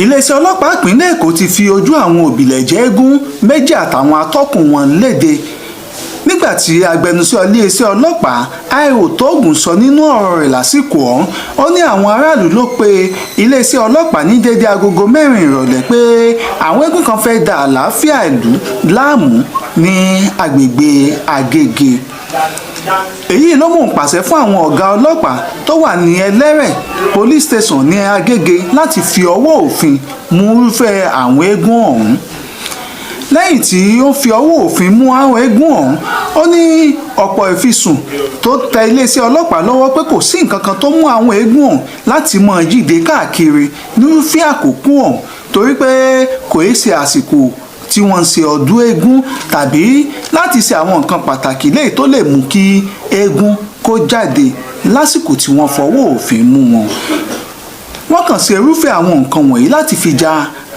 iléeṣẹ́ ọlọ́pàá ìpínlẹ̀ Èkó ti fi ojú àwọn òbílẹ̀jẹ́ eégún méjì àtàwọn atọ́kùn wọn léde nígbàtí agbẹnusọ iléeṣẹ́ ọlọ́pàá IROYIN sọ nínú ọ̀rọ̀ rẹ̀ lásìkò ọ̀hún ó ní àwọn aráàlú ló pe iléeṣẹ́ ọlọ́pàá ní dédé agogo 4 ìrọ̀lẹ́ pé àwọn eégún kan fẹ́ da àlàáfíà ìlú láàmú ní agbègbè Agége. èyí ló mú pàṣẹ fún àwọn ọ̀gá ọlọ́pàá tó wà ní Ẹlẹ́rẹ̀ police station ní Agége láti fi ọwọ́ òfin mú irúfẹ́ àwọn eégún ọ̀hún. lẹ́yìn tí ó fi ọwọ́ òfin mú àwọn eégún ọ̀hún ó ní ọ̀pọ̀ ìfisùn tó tẹ iléeṣẹ́ ọlọ́pàá lọ́wọ́ pé kò sí nǹkan kan tó mú àwọn eégún ọ̀hún láti máa jíde káàkiri nírúfẹ́ àkókò ọ̀hún torí pé kò í ṣe àsìkò tí wọ́n ń ṣe ọdún eégún tàbí láti ṣe àwọn nǹkan pàtàkì léyìí tó lè mú kí eégún kó jáde lásìkò tí wọ́n fọwọ́ òfin mú wọn. wọ́n kàn ṣe irúfẹ́ àwọn nǹkan wọ̀nyí láti fi ja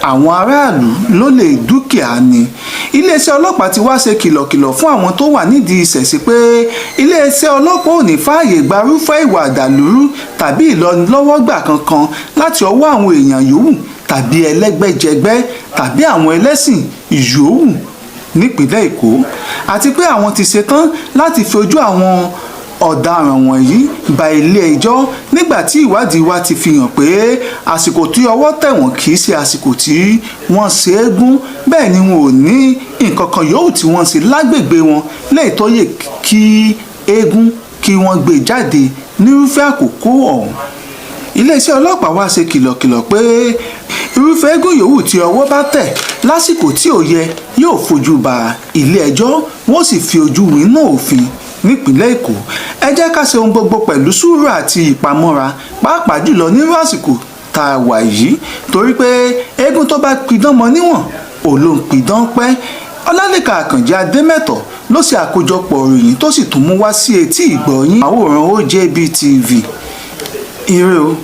àwọn aráàlú lólè dúkìá ni. iléeṣẹ́ ọlọ́pàá ti wá ṣe kìlọ̀kìlọ̀ fún àwọn tó wà nídìí ìṣẹ̀ṣe pé iléeṣẹ́ ọlọ́pàá ò ní fààyè gba irúfẹ́ ìwà àdàlúrú tàbí ìlọ́nilọ́wọ́gbà kankan láti ọwọ́ àwọn èèyàn yòówù tàbí ẹlẹ́gbẹ́jẹgbẹ́ tàbí àwọn ẹlẹ́sìn yòówù nípìnlẹ̀ Èkó àti pé àwọn ti ṣetán láti fi ojú àwọn ọ̀daràn wọ̀nyí ba ilé ẹjọ́ nígbà tí ìwádìí wa ti fi hàn pé àsìkò tí ọwọ́ tẹ̀ wọ́n kì í ṣe àsìkò tí wọ́n ṣe eégún bẹ́ẹ̀ ni wọn ò ní nǹkan kan yòówù tí wọ́n ṣe lágbègbè wọn léyìí tó yẹ kí eégún kí wọ́n gbé jáde nírúfẹ́ àkókò ọ̀hún. iléeṣẹ́ ọlọ́pàá wá ṣe kìlọ̀kìlọ̀ pé irúfẹ́ eégún yòówù tí ọwọ́ bá tẹ̀ lásìkò tí ò yẹ yóò fojú ba ilé ẹjọ́ wọ́n sì fi ojú winá òfin nípìnlẹ̀ Èkó. ẹ jẹ́ ká ṣe ohun gbogbo pẹ̀lú sùúrù àti ìpamọ́ra pàápàá jùlọ nírú àsìkò tá a wà yìí torí pé eégún tó bá pidán mọ níwọ̀n òun pidán pẹ́. Olalekan Akanji Ademeto ló ṣe àkójọpọ̀ ìròyìn tó sì tún mú wá sí etí ìgbọ̀nyín àwòrán OJB TV. ire o.